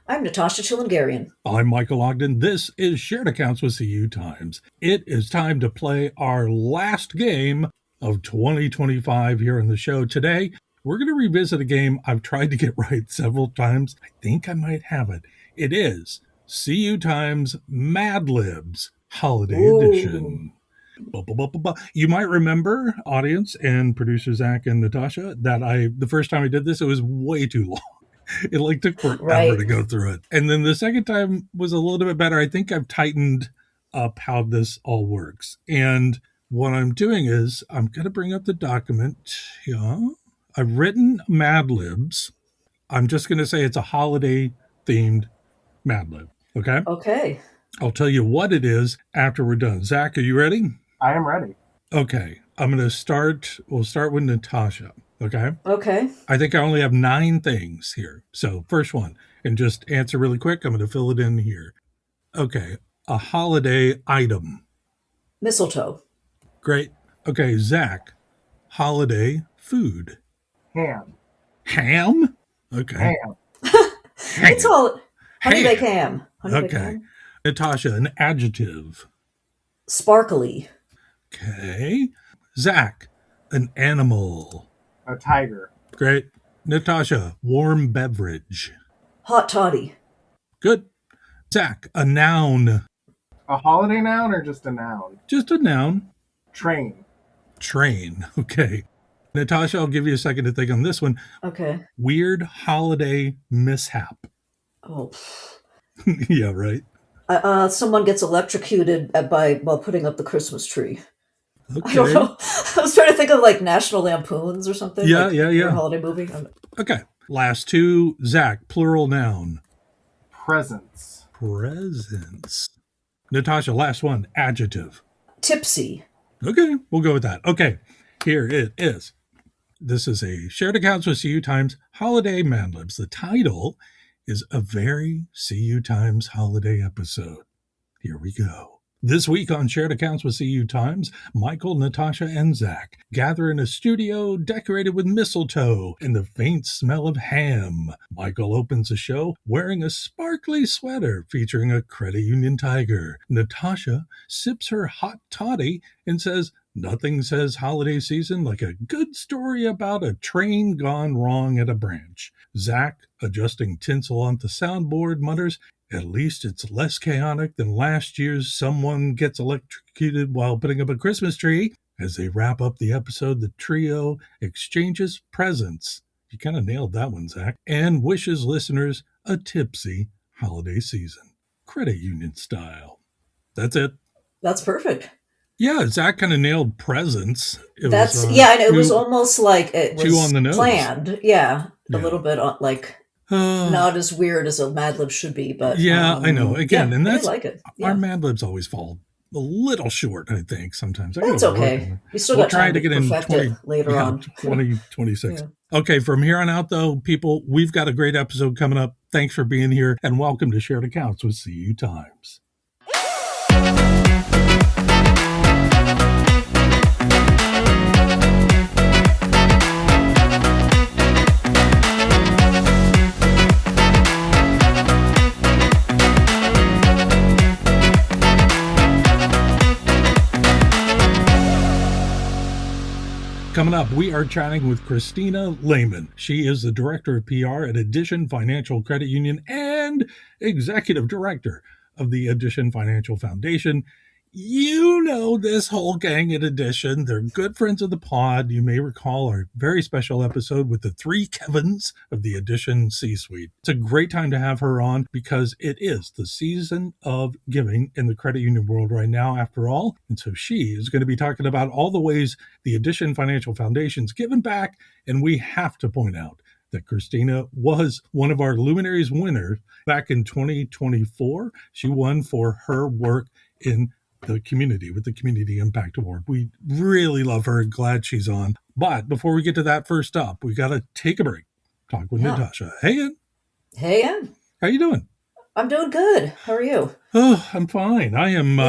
I'm Natasha Chilingarian. I'm Michael Ogden. This is Shared Accounts with CU Times. It is time to play our last game of 2025 here on the show. Today, we're going to revisit a game I've tried to get right several times. I think I might have it. It is CU Times Mad Libs Holiday Ooh. Edition. You might remember, audience and producer Zach and Natasha, that the first time I did this, it was way too long. It took forever to Right. go through it. And then the second time was a little bit better. I think I've tightened up how this all works. And what I'm doing is I'm going to bring up the document. Yeah. I've written Mad Libs. I'm just going to say it's a holiday themed Mad Lib. Okay. Okay. I'll tell you what it is after we're done. Zach, are you ready? I am ready. Okay. We'll start with Natasha. Okay. Okay. I think I only have 9 things here. So, first one, and just answer really quick. I'm going to fill it in here. Okay. A holiday item. Mistletoe. Great. Okay. Zach, holiday food. Ham. Ham? Okay. Ham. It's all honey baked Ham. ham. Honey baked Okay. ham. Natasha, an adjective. Sparkly. Okay. Zach, an animal. A tiger. Great. Natasha, warm beverage. Hot toddy. Good. Zach, a noun. A holiday noun or just a noun? Just a noun. Train. Train. Okay. Natasha, I'll give you a second to think on this one. Okay. Weird holiday mishap. Oh. Yeah, right. Someone gets electrocuted while putting up the Christmas tree. I don't Okay. know. I was trying to think of like National Lampoons or something. Yeah, like yeah, their yeah. holiday movie. Okay. Last 2. Zach, plural noun. Presents. Presents. Natasha, last one. Adjective. Tipsy. Okay, we'll go with that. Okay, here it is. This is a Shared Accounts with CU Times Holiday Mad Libs. The title is A Very CU Times Holiday Episode. Here we go. This week on Shared Accounts with CU Times, Michael, Natasha, and Zach gather in a studio decorated with mistletoe and the faint smell of ham. Michael opens the show wearing a sparkly sweater featuring a credit union tiger. Natasha sips her hot toddy and says, "Nothing says holiday season like a good story about a train gone wrong at a branch." Zach, adjusting tinsel on the soundboard, mutters, "At least it's less chaotic than last year's someone gets electrocuted while putting up a Christmas tree." As they wrap up the episode, the trio exchanges presents. You kind of nailed that one, Zach. And wishes listeners a tipsy holiday season. Credit union style. That's it. That's perfect. Yeah, Zach kind of nailed presents. And it was almost like it was on the nose. Planned. Yeah, Yeah. a little bit not as weird as a Mad Lib should be, but yeah, I know. Again, yeah, and I that's like it. Yeah. Our Mad Libs always fall a little short, I think, sometimes. That's okay. We still got time to get in later on. 2026. Yeah. Okay, from here on out, though, people, we've got a great episode coming up. Thanks for being here, and welcome to Shared Accounts with CU Times. Coming up, we are chatting with Cristina Lehman. She is the Director of PR at Addition Financial Credit Union and Executive Director of the Addition Financial Foundation. You know this whole gang at Addition. They're good friends of the pod. You may recall our very special episode with the 3 Kevins of the Addition C-Suite. It's a great time to have her on because it is the season of giving in the credit union world right now, after all. And so she is going to be talking about all the ways the Addition Financial Foundation's given back. And we have to point out that Cristina was one of our Luminaries winners back in 2024. She won for her work in the community with the Community Impact Award. We really love her and glad she's on. But before we get to that, first up, we got to take a break. Talk with Natasha. Hey, Ann. Hey, Ann. How you doing? I'm doing good. How are you? Oh, I'm fine. I am.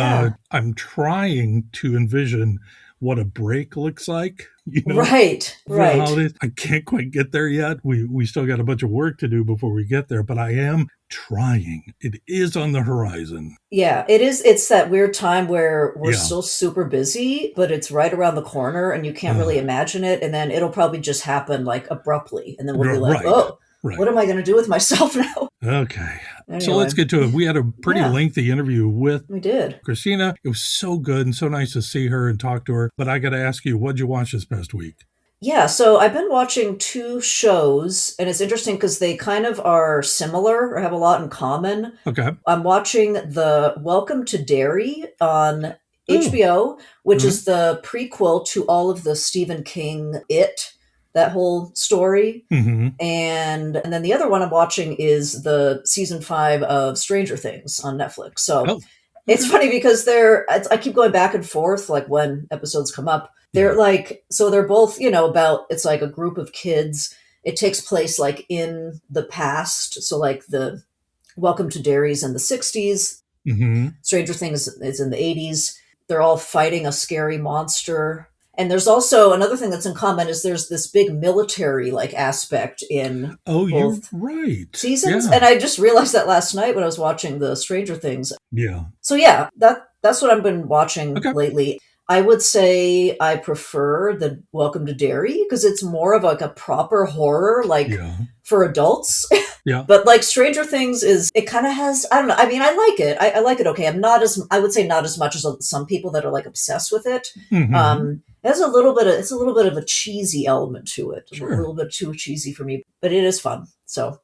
I'm trying to envision what a break looks like, Right. for the Right. holidays. I can't quite get there yet. We still got a bunch of work to do before we get there, but I am trying. It is on the horizon. Yeah, it is. It's that weird time where we're Yeah. still super busy, but it's right around the corner and you can't really imagine it. And then it'll probably just happen like abruptly. And then we'll be like, Right. oh, Right. what am I going to do with myself now? Okay. So Anyway. let's get to it. We had a pretty Yeah. lengthy interview with We did. Cristina. It was so good and so nice to see her and talk to her. But I got to ask you, what'd you watch this past week? Yeah, so I've been watching 2 shows, and it's interesting because they kind of are similar or have a lot in common. Okay. I'm watching the Welcome to Derry on HBO, which is the prequel to all of the Stephen King It, that whole story. Mm-hmm. And then the other one I'm watching is the season 5 of Stranger Things on Netflix. So it's funny because I keep going back and forth, like when episodes come up. They're like, so they're both, about, it's like a group of kids. It takes place like in the past. So like the Welcome to Derry's in the 60s. Mm-hmm. Stranger Things is in the 80s. They're all fighting a scary monster. And there's also another thing that's in common is there's this big military like aspect in you're right. seasons. Yeah. And I just realized that last night when I was watching the Stranger Things. Yeah. So yeah, that's what I've been watching lately. I would say I prefer the Welcome to Derry because it's more of like a proper horror, like for adults. Yeah. But like Stranger Things it kind of has, I don't know. I mean, I like it. I like it. Okay. I would say not as much as some people that are like obsessed with it. Mm-hmm. It's a little bit of a cheesy element to it. Sure. A little bit too cheesy for me, but it is fun. So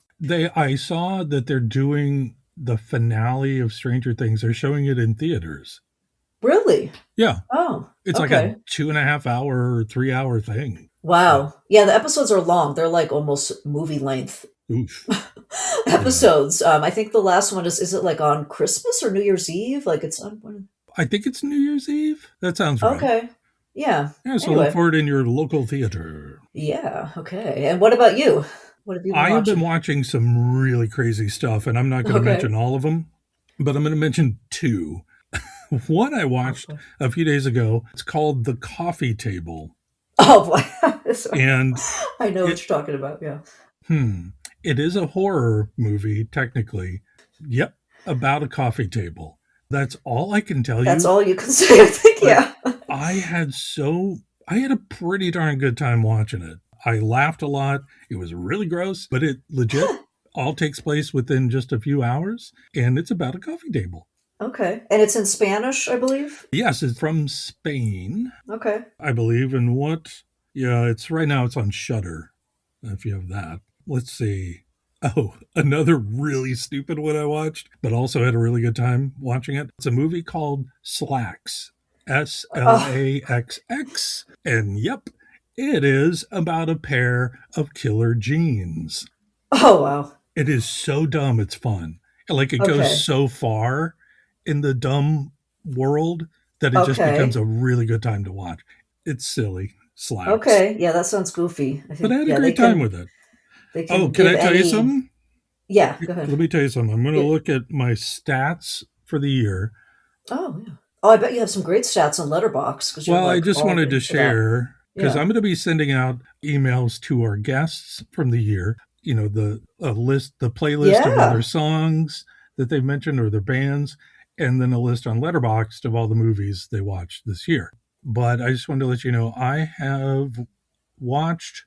I saw that they're doing the finale of Stranger Things. They're showing it in theaters. Really? Yeah. Oh, it's like a 2.5 hour or 3 hour thing. Wow. Yeah, the episodes are long. They're like almost movie length episodes. I think the last one is it like on Christmas or New Year's Eve? Like it's on. I think it's New Year's Eve. That sounds right. Okay. Yeah. So look for it in your local theater. Yeah. Okay. And what about you? What have you been watching? have been watching some really crazy stuff, and I'm not going to mention all of them, but I'm going to mention 2. One I watched a few days ago. It's called The Coffee Table. Oh boy. And I know what you're talking about. Yeah. It is a horror movie, technically. Yep. About a coffee table. That's all I can tell you. That's all you can say, I think. Yeah. I had a pretty darn good time watching it. I laughed a lot. It was really gross, but it legit all takes place within just a few hours, and it's about a coffee table. Okay. And it's in Spanish, I believe? Yes, it's from Spain. Okay. I believe. And it's right now it's on Shudder, if you have that. Let's see. Oh, another really stupid one I watched, but also had a really good time watching it. It's a movie called Slacks. Slaxx. And yep, it is about a pair of killer jeans. Oh, wow. It is so dumb, it's fun. Like it goes so far in the dumb world that it just becomes a really good time to watch. It's silly. Slacks. Okay. Yeah, that sounds goofy. I think, but I had a great time with it. Can I tell you something? Yeah, go ahead. Let me tell you something. I'm going to look at my stats for the year. Oh, yeah. Oh, I bet you have some great stats on Letterboxd. Well, I just wanted to share, because I'm going to be sending out emails to our guests from the year. The playlist of all their songs that they've mentioned or their bands, and then a list on Letterboxd of all the movies they watched this year. But I just wanted to let you know I have watched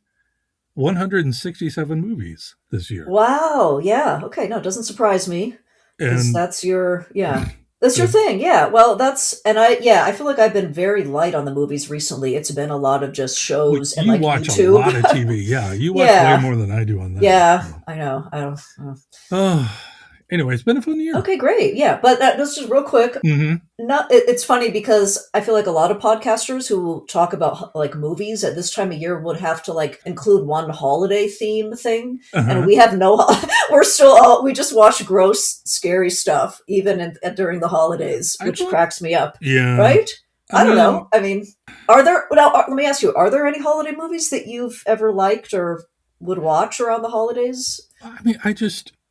167 movies this year. Wow. Yeah. Okay. No, it doesn't surprise me. And that's your thing. Yeah. Well, I feel like I've been very light on the movies recently. It's been a lot of just shows and like watch YouTube. a lot of TV. Yeah. You watch way more than I do on that. Yeah. I know. I don't. Anyway, it's been a fun year. Okay, great. Yeah. But that's just real quick. Mm-hmm. It's funny because I feel like a lot of podcasters who talk about like movies at this time of year would have to like include one holiday theme thing. And we have we just watch gross, scary stuff even during the holidays, which cracks me up. Yeah. Right? I don't know. I mean, let me ask you, are there any holiday movies that you've ever liked or would watch around the holidays? I mean,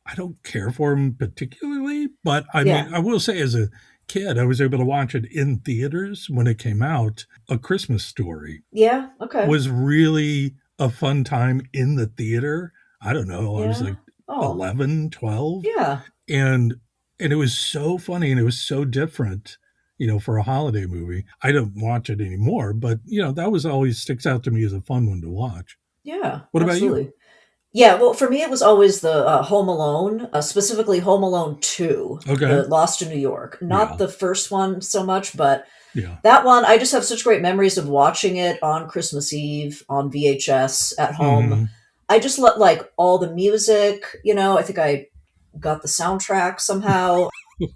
I don't care for them particularly, but I mean, I will say as a kid, I was able to watch it in theaters when it came out. A Christmas Story Yeah. Okay. was really a fun time in the theater. I don't know. I was Yeah. like Oh. 11, 12, Yeah. and it was so funny and it was so different, for a holiday movie. I don't watch it anymore, but that was always sticks out to me as a fun one to watch. Yeah. What about you? Absolutely. Yeah, well, for me, it was always the Home Alone, specifically Home Alone 2, Okay. the Lost in New York. Not Yeah. the first one so much, but Yeah. that one, I just have such great memories of watching it on Christmas Eve on VHS at home. Hmm. I just let like all the music, I think I got the soundtrack somehow.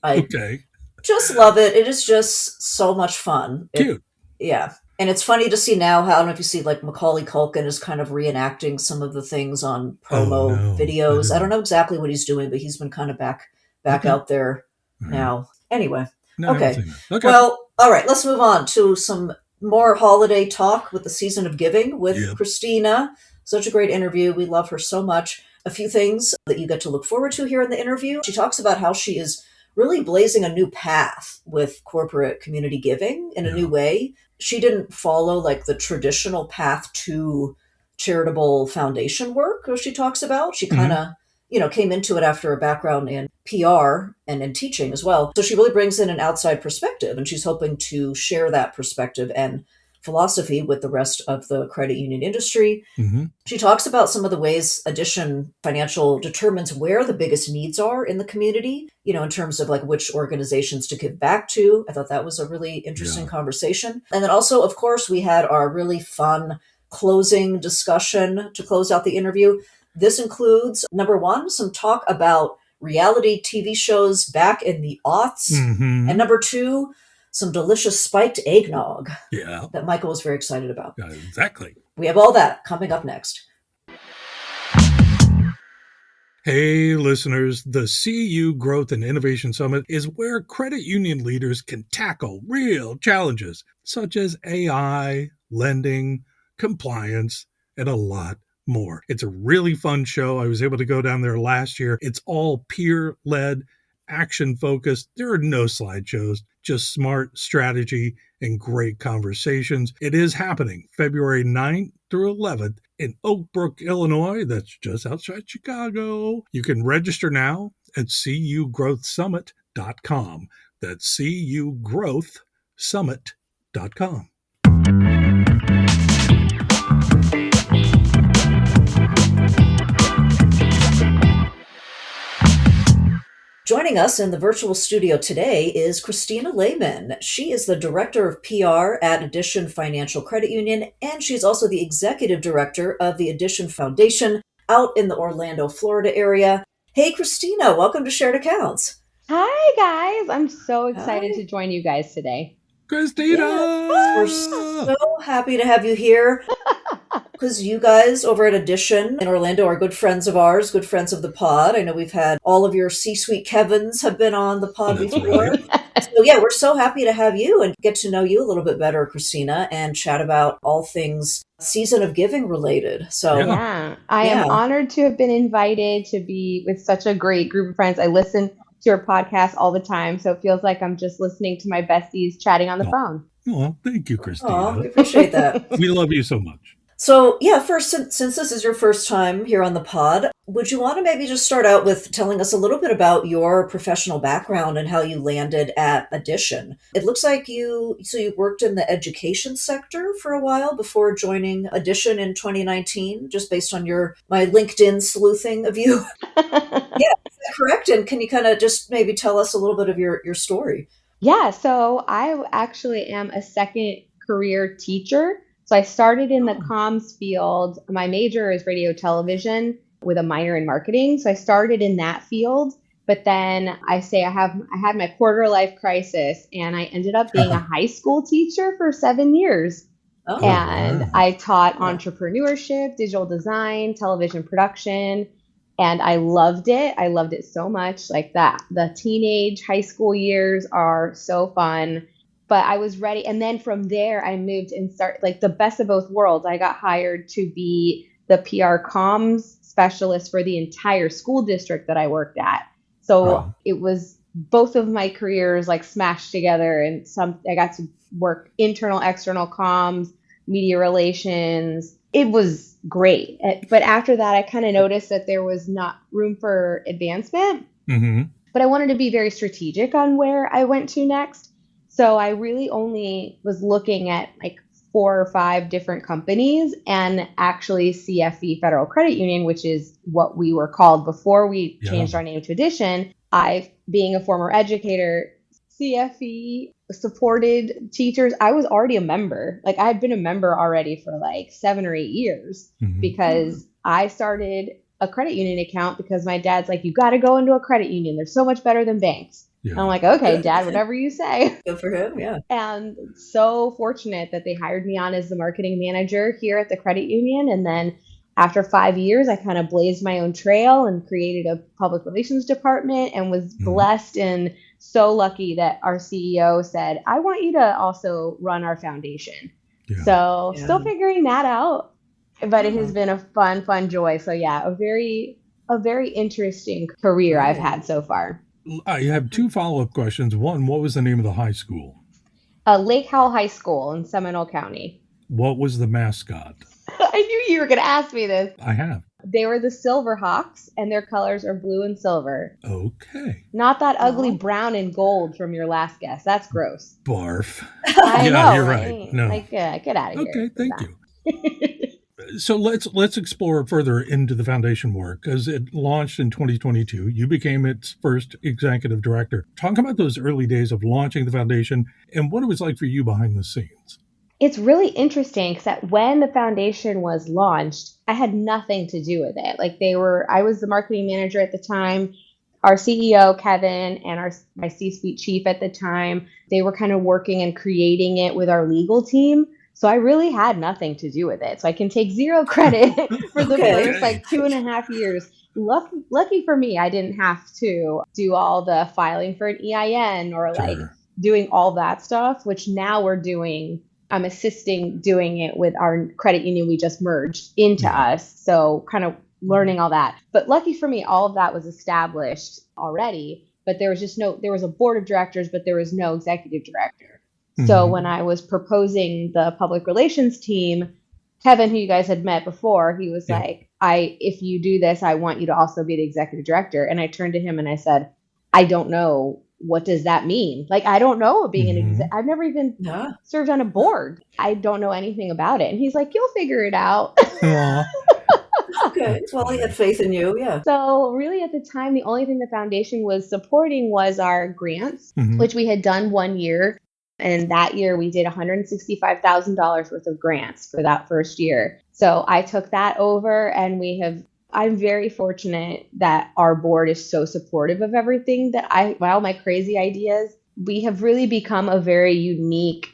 I Okay. just love it. It is just so much fun. Cute. Yeah. And it's funny to see now how, I don't know if you see like Macaulay Culkin is kind of reenacting some of the things on Oh promo no, I videos. I don't didn't. know exactly what he's doing, but he's been kind of back Okay. out there All right. now. Anyway. No, I haven't Okay. seen that. Okay. Well, all right, let's move on to some more holiday talk with the season of giving with Yep. Cristina. Such a great interview. We love her so much. A few things that you get to look forward to here in the interview. She talks about how she is really blazing a new path with corporate community giving in a new Yeah. way. She didn't follow like the traditional path to charitable foundation work, as she talks about. She kind of, came into it after a background in PR and in teaching as well. So she really brings in an outside perspective, and she's hoping to share that perspective and philosophy with the rest of the credit union industry. Hmm. She talks about some of the ways Addition Financial determines where the biggest needs are in the community, in terms of like which organizations to give back to. I thought that was a really interesting Yeah. conversation. And then also, of course, we had our really fun closing discussion to close out the interview. This includes, number one, some talk about reality TV shows back in the aughts. Hmm. And number two, some delicious spiked eggnog Yeah. that Michael was very excited about. Exactly. We have all that coming up next. Hey, listeners, the CU Growth and Innovation Summit is where credit union leaders can tackle real challenges such as AI, lending, compliance, and a lot more. It's a really fun show. I was able to go down there last year. It's all peer led, action focused. There are no slideshows, just smart strategy and great conversations. It is happening February 9th through 11th in Oak Brook, Illinois. That's just outside Chicago. You can register now at cugrowthsummit.com. That's cugrowthsummit.com. Joining us in the virtual studio today is Cristina Lehman. She is the Director of PR at Addition Financial Credit Union, and she's also the Executive Director of the Addition Foundation out in the Orlando, Florida area. Hey, Cristina, welcome to Shared Accounts. Hi, guys. I'm so excited Hi. to join you guys today. Cristina! Yes, we're so happy to have you here because you guys over at Addition in Orlando are good friends of ours, good friends of the pod. I know we've had all of your C-suite Kevins have been on the pod That's before. right. So yeah, we're so happy to have you and get to know you a little bit better, Cristina, and chat about all things season of giving related. So Yeah, I am honored to have been invited to be with such a great group of friends. I listen to your podcast all the time, so it feels like I'm just listening to my besties chatting on the phone. Well, thank you, Cristina. Aw, we appreciate that. We love you so much. So yeah, first, since this is your first time here on the pod, would you want to maybe just start out with telling us a little bit about your professional background and how you landed at Addition? It looks like you worked in the education sector for a while before joining Addition in 2019, just based on my LinkedIn sleuthing of you. Yeah, is that correct? And can you kind of just maybe tell us a little bit of your story? Yeah, so I actually am a second career teacher. So I started in the comms field. My major is radio television with a minor in marketing. So I started in that field, but then I had my quarter life crisis and I ended up being a high school teacher for 7 years. Oh, And wow. I taught entrepreneurship, digital design, television production, and I loved it. I loved it so much. Like that, the teenage high school years are so fun. But I was ready. And then from there, I moved and started like the best of both worlds. I got hired to be the PR comms specialist for the entire school district that I worked at. So Wow. it was both of my careers like smashed together, and I got to work internal, external comms, media relations. It was great. But after that, I kind of noticed that there was not room for advancement. Mm-hmm. But I wanted to be very strategic on where I went to next. So I really only was looking at like 4 or 5 different companies, and actually CFE Federal Credit Union, which is what we were called before we changed our name to Addition. Being a former educator, CFE supported teachers. I was already a member. Like, I had been a member already for like 7 or 8 years, because I started a credit union account because my dad's like, you got to go into a credit union. They're so much better than banks. Yeah. And I'm like, okay, Dad, whatever you say. Good for him, yeah. And so fortunate that they hired me on as the marketing manager here at the credit union. And then after 5 years, I kind of blazed my own trail and created a public relations department, and was blessed and so lucky that our CEO said, I want you to also run our foundation. Yeah. So still figuring that out, but it has been a fun joy. So yeah, a very interesting career I've had so far. I have 2 follow-up questions. One, what was the name of the high school? Lake Howell High School in Seminole County. What was the mascot? I knew you were going to ask me this. I have. They were the Silverhawks, and their colors are blue and silver. Okay. Not that ugly brown and gold from your last guess. That's gross. Barf. I know, you're right. No. Like, get out of here. Okay, thank you. So let's explore further into the foundation work, because it launched in 2022. You became its first executive director. Talk about those early days of launching the foundation and what it was like for you behind the scenes. It's really interesting because when the foundation was launched, I had nothing to do with it. Like, I was the marketing manager at the time. Our CEO, Kevin, and my C-suite chief at the time, they were kind of working and creating it with our legal team. So I really had nothing to do with it. So I can take zero credit for the first like 2.5 years. Lucky for me, I didn't have to do all the filing for an EIN or like doing all that stuff, which now we're doing. I'm assisting doing it with our credit union we just merged into us. So kind of learning all that. But lucky for me, all of that was established already. But there was a board of directors, but there was no executive director. So when I was proposing the public relations team, Kevin, who you guys had met before, he was like, if you do this, I want you to also be the executive director. And I turned to him and I said, I don't know. What does that mean? Like, I don't know being an I've never even served on a board. I don't know anything about it. And he's like, you'll figure it out. Okay. Well, he had faith in you. Yeah. So really at the time, the only thing the foundation was supporting was our grants, which we had done 1 year. And that year we did $165,000 worth of grants for that first year. So I took that over, and I'm very fortunate that our board is so supportive of everything all my crazy ideas. We have really become a very unique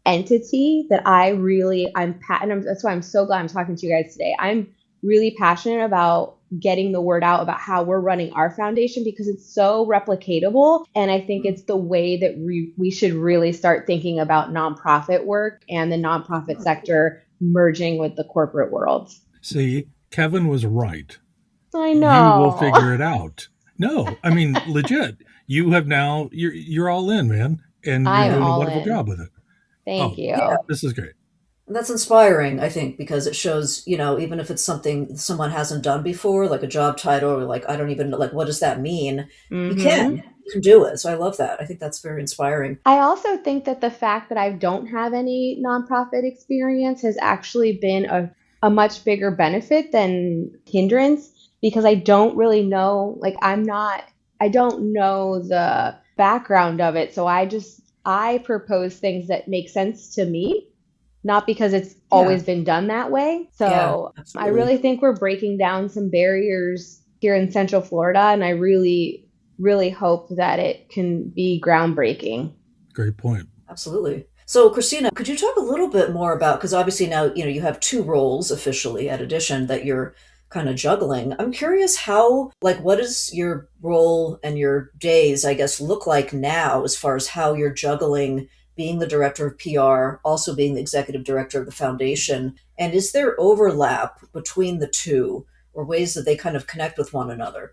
entity that that's why I'm so glad I'm talking to you guys today. I'm really passionate about getting the word out about how we're running our foundation, because it's so replicatable. And I think it's the way that we should really start thinking about nonprofit work and the nonprofit sector merging with the corporate world. See, Kevin was right. I know. You will figure it out. No, I mean, legit. You have now, you're all in, man. And you're doing a wonderful job with it. Thank you. Yeah. This is great. And that's inspiring, I think, because it shows, even if it's something someone hasn't done before, like a job title, or like, I don't even know, like, what does that mean? You can do it. So I love that. I think that's very inspiring. I also think that the fact that I don't have any nonprofit experience has actually been a much bigger benefit than hindrance, because I don't really know, like, I don't know the background of it. So I propose things that make sense to me, not because it's always been done that way. So I really think we're breaking down some barriers here in Central Florida, and I really, really hope that it can be groundbreaking. Great point. Absolutely. So, Cristina, could you talk a little bit more about, because obviously now, you have 2 roles officially at Addition that you're kind of juggling. I'm curious what does your role and your days, I guess, look like now, as far as how you're juggling being the director of PR, also being the executive director of the foundation? And is there overlap between the two, or ways that they kind of connect with one another?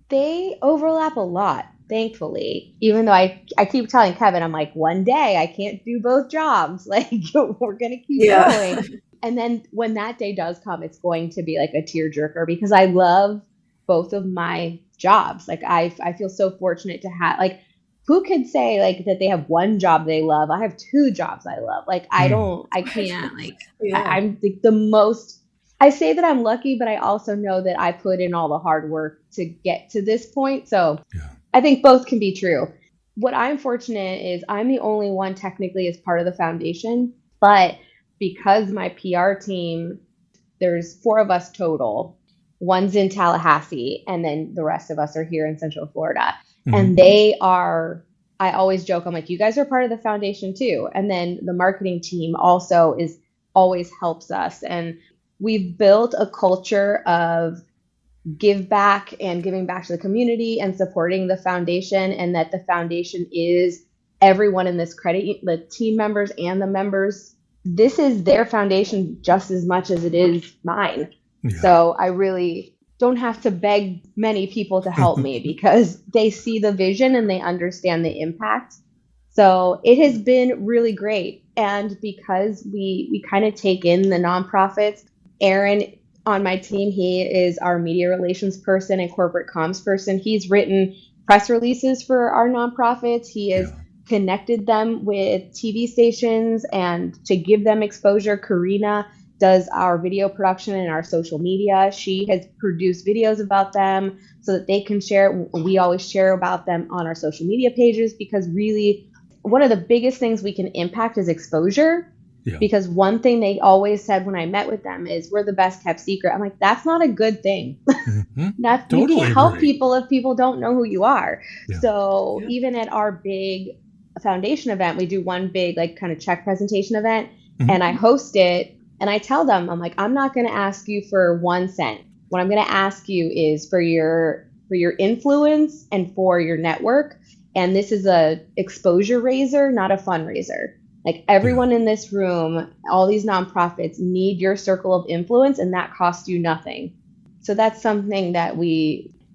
They overlap a lot. thankfully, even though I keep telling Kevin, I'm like, one day I can't do both jobs. Like, we're going to keep going. And then when that day does come, it's going to be like a tearjerker because I love both of my jobs. Like, I feel so fortunate to have, like, who could say like that they have one job they love? I have two jobs I love. Like, I can't, like, I'm like the most, I say that I'm lucky, but I also know that I put in all the hard work to get to this point. So I think both can be true. What I'm fortunate is I'm the only one technically as part of the foundation, but because my PR team, there's 4 of us total. One's in Tallahassee, and then the rest of us are here in Central Florida. And they are, I always joke, I'm like, you guys are part of the foundation too. And then the marketing team also always helps us. And we've built a culture of give back and giving back to the community and supporting the foundation, and that the foundation is everyone in this credit, the team members and the members. This is their foundation just as much as it is mine. So I really don't have to beg many people to help me because they see the vision and they understand the impact. So it has been really great. And because we kind of take in the nonprofits, Aaron on my team, he is our media relations person and corporate comms person. He's written press releases for our nonprofits. He has connected them with TV stations and to give them exposure. Karina does our video production and our social media. She has produced videos about them so that they can share. We always share about them on our social media pages because really one of the biggest things we can impact is exposure. Because one thing they always said when I met with them is we're the best kept secret. I'm like, that's not a good thing. You can't help people if people don't know who you are. So even at our big foundation event, we do one big like kind of check presentation event and I host it. And I tell them, I'm like, I'm not going to ask you for 1 cent. What I'm going to ask you is for your influence and for your network. And this is a exposure raiser, not a fundraiser. Like everyone in this room, all these nonprofits need your circle of influence, and that costs you nothing. So that's something that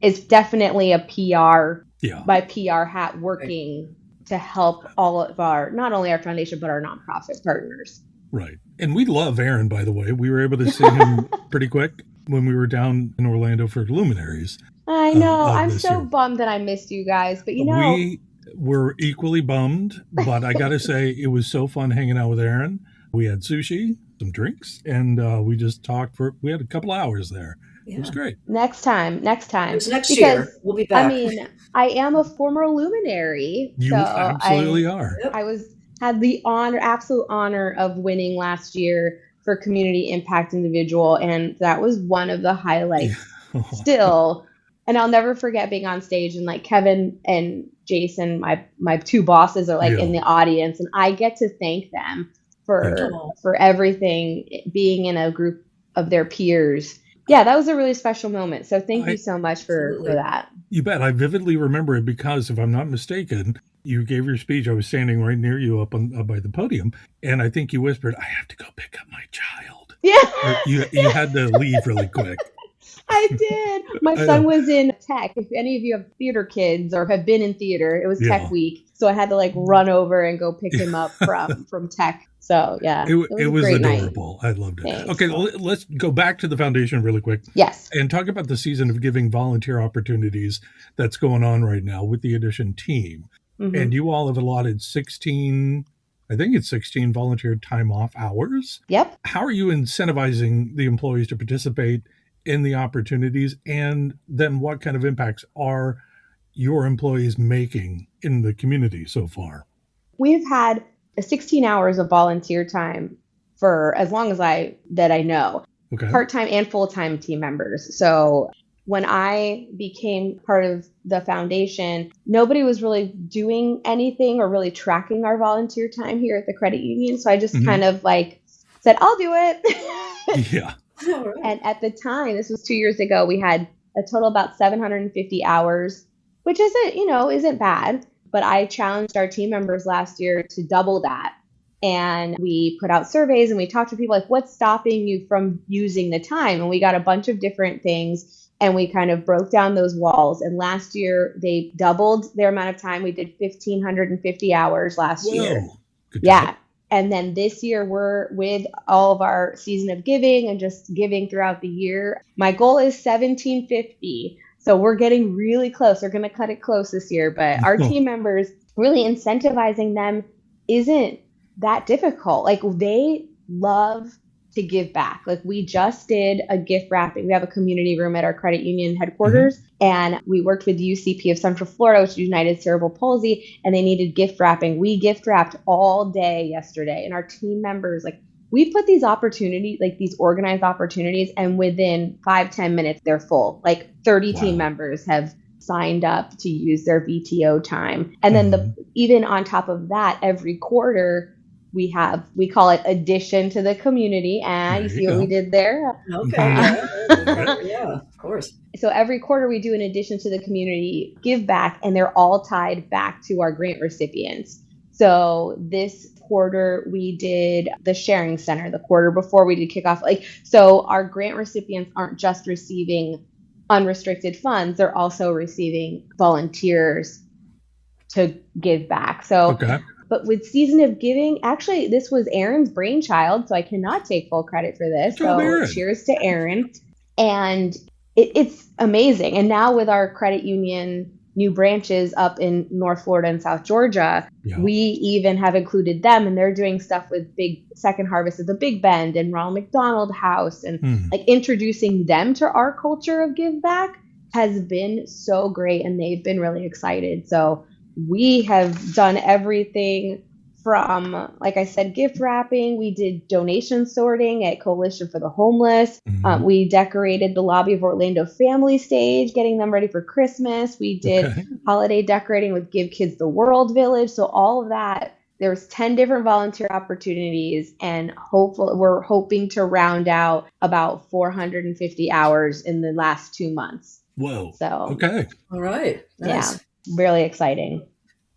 is definitely a PR, my PR hat working to help all of our, not only our foundation, but our nonprofit partners. Right. And we love Aaron, by the way. We were able to see him pretty quick when we were down in Orlando for Luminaries. I know. I'm so bummed that I missed you guys. But we were equally bummed. But I got to say, it was so fun hanging out with Aaron. We had sushi, some drinks, and we just talked we had a couple hours there. It was great. Next time. It's next year. We'll be back. I mean, I am a former luminary. You absolutely are. I had the absolute honor of winning last year for Community Impact Individual. And that was one of the highlights still. And I'll never forget being on stage and like Kevin and Jason, my 2 bosses are like in the audience and I get to thank them for everything, being in a group of their peers. Yeah, that was a really special moment. So thank you so much for that. You bet. I vividly remember it because if I'm not mistaken, you gave your speech. I was standing right near you up by the podium. And I think you whispered, I have to go pick up my child. Yeah. You had to leave really quick. I did. My son was in tech. If any of you have theater kids or have been in theater, it was tech week. So I had to like run over and go pick him up from tech. So yeah, it was adorable. Night. I loved it. Thanks. Okay, let's go back to the foundation really quick. Yes. And talk about the season of giving volunteer opportunities that's going on right now with the Edition team. And you all have allotted 16 volunteer time off hours. Yep. How are you incentivizing the employees to participate in the opportunities? And then what kind of impacts are your employees making in the community so far? We've had 16 hours of volunteer time for as long as I know. Okay. Part-time and full-time team members. So when I became part of the foundation, nobody was really doing anything or really tracking our volunteer time here at the credit union. So I just kind of like said, I'll do it. Yeah. And at the time, this was 2 years ago, we had a total about 750 hours, which isn't bad. But I challenged our team members last year to double that. And we put out surveys and we talked to people like, what's stopping you from using the time? And we got a bunch of different things and we kind of broke down those walls. And last year they doubled their amount of time. We did 1,550 hours last year. Good yeah. job. And then this year we're with all of our season of giving and just giving throughout the year. My goal is 1,750. So we're getting really close. We're going to cut it close this year, but our team members, really incentivizing them isn't that difficult. Like, they love to give back. Like, we just did a gift wrapping. We have a community room at our credit union headquarters, and we worked with UCP of Central Florida, which is United Cerebral Palsy, and they needed gift wrapping. We gift wrapped all day yesterday, and our team members, like, we put these opportunities, like these organized opportunities, and within 5-10 minutes, they're full. Like 30 team members have signed up to use their VTO time. And then even on top of that, every quarter, we call it addition to the community. And you see what we did there? Okay, yeah, of course. So every quarter we do an addition to the community give back, and they're all tied back to our grant recipients. So this quarter we did the sharing center. The quarter before we did kickoff. Like, so our grant recipients aren't just receiving unrestricted funds, they're also receiving volunteers to give back. So but with Season of Giving, actually, this was Erin's brainchild, so I cannot take full credit for this. So cheers to Erin. And it's amazing. And now with our credit union new branches up in North Florida and South Georgia, we even have included them, and they're doing stuff with Big Second Harvest at the Big Bend and Ronald McDonald House, and like introducing them to our culture of give back has been so great, and they've been really excited. So we have done everything from, like I said, gift wrapping. We did donation sorting at Coalition for the Homeless. We decorated the lobby of Orlando Family Stage, getting them ready for Christmas. We did holiday decorating with Give Kids the World Village. So all of that, there's 10 different volunteer opportunities, and we're hoping to round out about 450 hours in the last 2 months. Whoa. So, all right. Nice. Yeah, really exciting.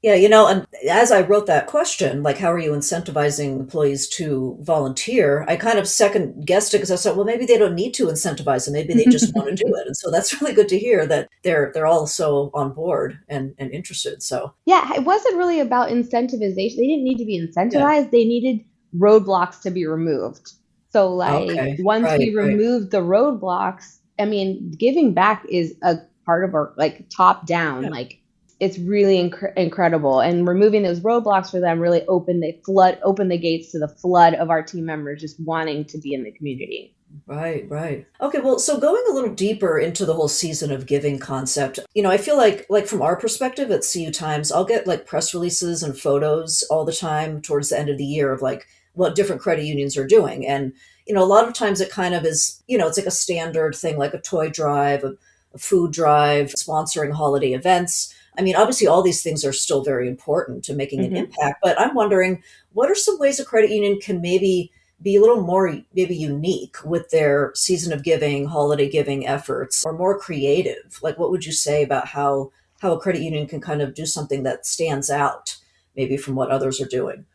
Yeah, and as I wrote that question, like, how are you incentivizing employees to volunteer? I kind of second guessed it because I thought, well, maybe they don't need to incentivize them. Maybe they just want to do it. And so that's really good to hear that they're all so on board and interested. So yeah, it wasn't really about incentivization. They didn't need to be incentivized. They needed roadblocks to be removed. So once we removed the roadblocks, I mean, giving back is a part of our top down, it's really incredible. And removing those roadblocks for them really opened the gates to the flood of our team members just wanting to be in the community. Right. Okay, well, so going a little deeper into the whole Season of Giving concept, I feel like from our perspective at CU Times, I'll get press releases and photos all the time towards the end of the year of what different credit unions are doing. And, a lot of times it kind of is, it's like a standard thing, like a toy drive, a food drive, sponsoring holiday events. I mean, obviously, all these things are still very important to making an impact, but I'm wondering, what are some ways a credit union can maybe be a little more unique with their Season of Giving, holiday giving efforts, or more creative? Like, what would you say about how a credit union can kind of do something that stands out maybe from what others are doing?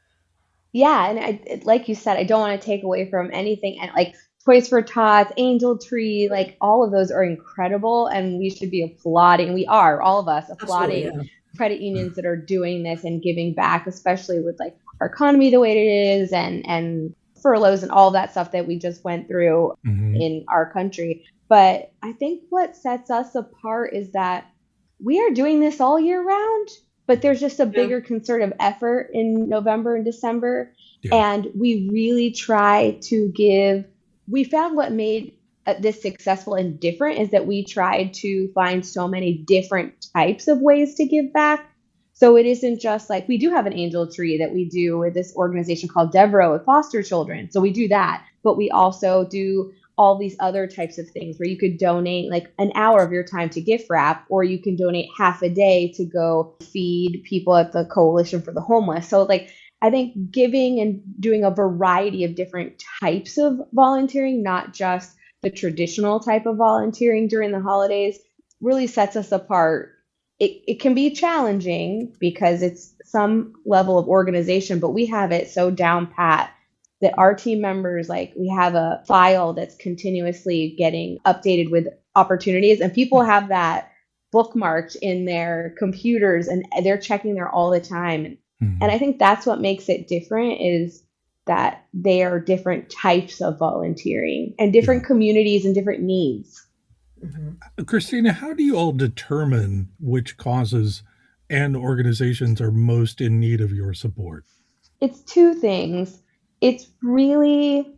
Yeah, and like you said, I don't want to take away from anything. And Toys for Tots, Angel Tree, all of those are incredible, and we should be applauding. We are, all of us, applauding credit unions that are doing this and giving back, especially with our economy the way it is, and furloughs and all that stuff that we just went through in our country. But I think what sets us apart is that we are doing this all year round, but there's just a bigger concerted effort in November and December. And we really try to give. We found what made this successful and different is that we tried to find so many different types of ways to give back. So it isn't just we do have an angel tree that we do with this organization called Devereaux with foster children. So we do that, but we also do all these other types of things where you could donate an hour of your time to gift wrap, or you can donate half a day to go feed people at the Coalition for the Homeless. So I think giving and doing a variety of different types of volunteering, not just the traditional type of volunteering during the holidays, really sets us apart it can be challenging because it's some level of organization, but we have it so down pat that our team members, like, we have a file that's continuously getting updated with opportunities, and people have that bookmarked in their computers and they're checking there all the time. And I think that's what makes it different, is that they are different types of volunteering and different communities and different needs. Cristina, how do you all determine which causes and organizations are most in need of your support? It's two things. It's really,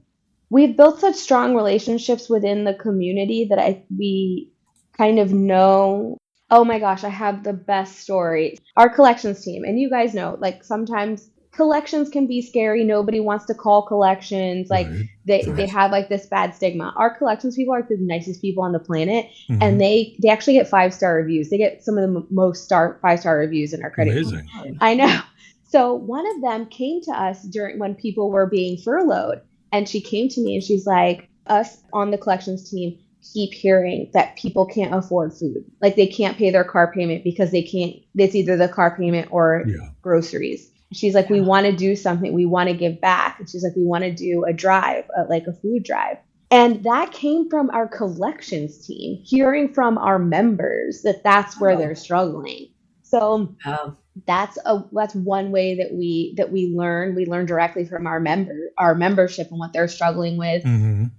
we've built such strong relationships within the community that we kind of know. Oh my gosh, I have the best story. Our collections team, and you guys know, like, sometimes collections can be scary. Nobody wants to call collections. Like, they have like this bad stigma. Our collections people are the nicest people on the planet, and they actually get 5-star reviews. They get some of the most 5-star reviews in our credit. Amazing. I know. So one of them came to us when people were being furloughed, and she came to me and she's like, us on the collections team keep hearing that people can't afford food. Like, they can't pay their car payment because it's either the car payment or groceries. She's like, we want to do something. We want to give back. And she's like, we want to do a drive, like a food drive. And that came from our collections team, hearing from our members that that's where they're struggling. So that's one way that we learn. We learn directly from our membership and what they're struggling with.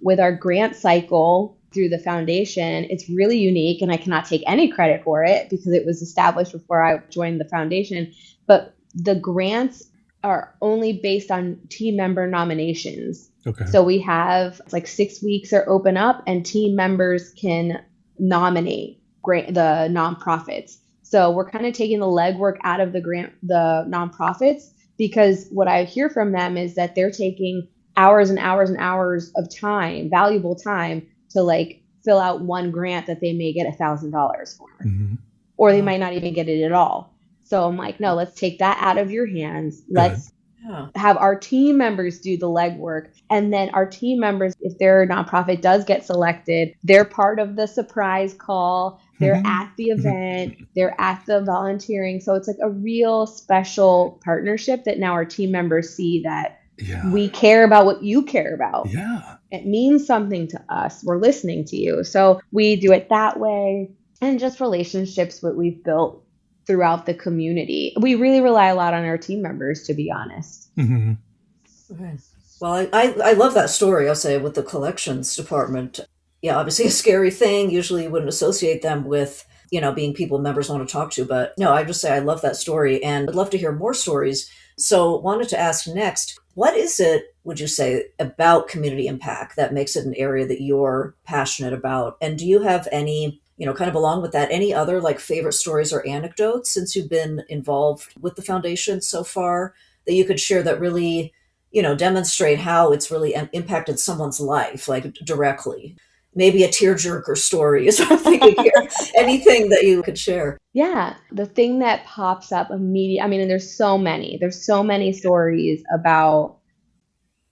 With our grant cycle through the foundation, it's really unique, and I cannot take any credit for it because it was established before I joined the foundation. But the grants are only based on team member nominations. Okay. So we have like 6 weeks are open up, and team members can nominate the nonprofits. So we're kind of taking the legwork out of the nonprofits, because what I hear from them is that they're taking hours and hours and hours of time, valuable time, to like fill out one grant that they may get $1,000 for, or they might not even get it at all. So I'm like, no, let's take that out of your hands. Let's have our team members do the legwork. And then our team members, if their nonprofit does get selected, they're part of the surprise call. They're at the event. They're at the volunteering. So it's like a real special partnership that now our team members see that we care about what you care about. Yeah. It means something to us. We're listening to you. So we do it that way. And just relationships that we've built throughout the community. We really rely a lot on our team members, to be honest. Okay. Well, I love that story, I'll say, with the collections department. Yeah, obviously a scary thing. Usually you wouldn't associate them with, being people members want to talk to. But no, I just say I love that story, and I'd love to hear more stories. So wanted to ask next, what is it, would you say, about community impact that makes it an area that you're passionate about? And do you have any, kind of along with that, any other like favorite stories or anecdotes since you've been involved with the foundation so far that you could share that really, demonstrate how it's really impacted someone's life, like directly? Maybe a tearjerker story is what I'm thinking here. Anything that you could share. Yeah. The thing that pops up immediately, and there's so many stories about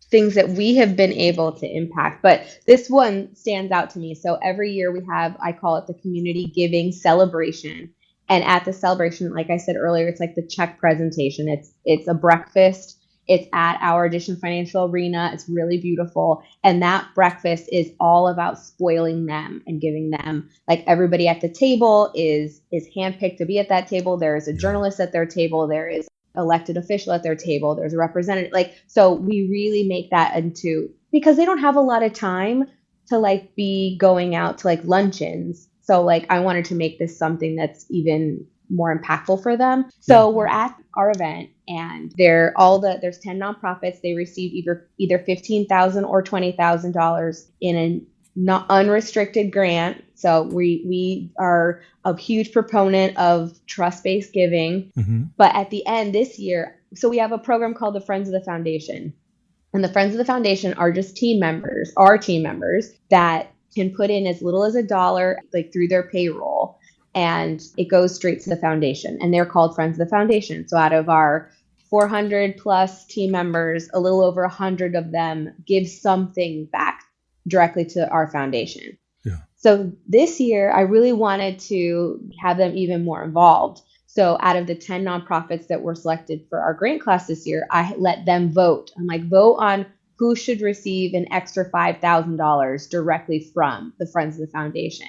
things that we have been able to impact, but this one stands out to me. So every year we have, I call it the community giving celebration. And at the celebration, like I said earlier, it's like the check presentation. It's a breakfast. It's at our Addition Financial Arena. It's really beautiful. And that breakfast is all about spoiling them and giving them, like, everybody at the table is handpicked to be at that table. There is a journalist at their table. There is elected official at their table. There's a representative. So we really make that into, because they don't have a lot of time to be going out to luncheons. So I wanted to make this something that's even more impactful for them. So we're at our event, and there's 10 nonprofits. They receive either $15,000 or $20,000 in an unrestricted grant. So we are a huge proponent of trust-based giving. But at the end this year, so we have a program called the Friends of the Foundation. And the Friends of the Foundation are just our team members that can put in as little as $1, through their payroll. And it goes straight to the foundation, and they're called Friends of the Foundation. So out of our 400 plus team members, a little over 100 of them give something back directly to our foundation. So this year, I really wanted to have them even more involved. So out of the 10 nonprofits that were selected for our grant class this year, I let them vote. I'm like, vote on who should receive an extra $5,000 directly from the Friends of the Foundation.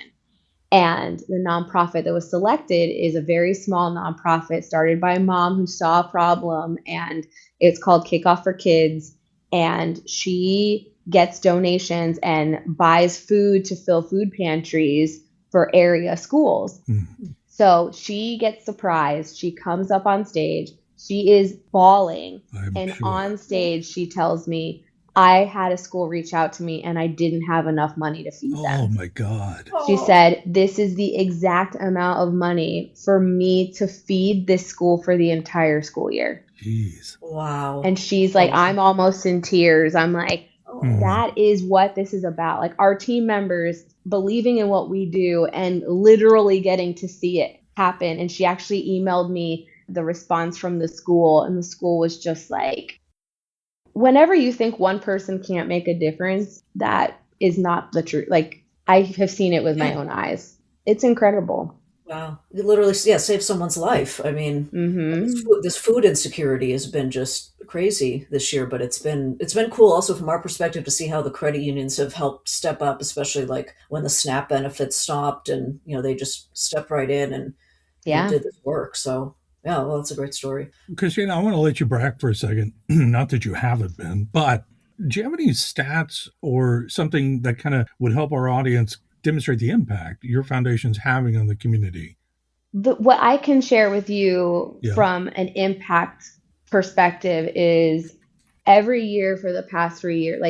And the nonprofit that was selected is a very small nonprofit started by a mom who saw a problem, and it's called Kickoff for Kids. And she gets donations and buys food to fill food pantries for area schools. Mm. So she gets surprised. She comes up on stage. She is bawling. And sure. On stage, she tells me, I had a school reach out to me and I didn't have enough money to feed them. Oh my God. She said, this is the exact amount of money for me to feed this school for the entire school year. Jeez. Wow. And she's like, I'm almost in tears. I'm like, that is what this is about. Like our team members believing in what we do and literally getting to see it happen. And she actually emailed me the response from the school, and the school was just like, whenever you think one person can't make a difference, that is not the truth. Like I have seen it with my own eyes. It's incredible. Wow. It literally, saved someone's life. I mean, this food insecurity has been just crazy this year, but it's been cool also from our perspective to see how the credit unions have helped step up, especially like when the SNAP benefits stopped and, they just stepped right in and did this work. So yeah, well, that's a great story. Cristina, I want to let you brag for a second. Not that you haven't been, but do you have any stats or something that kind of would help our audience demonstrate the impact your foundation's having on the community? What I can share with you from an impact perspective is every year for the past 3 years,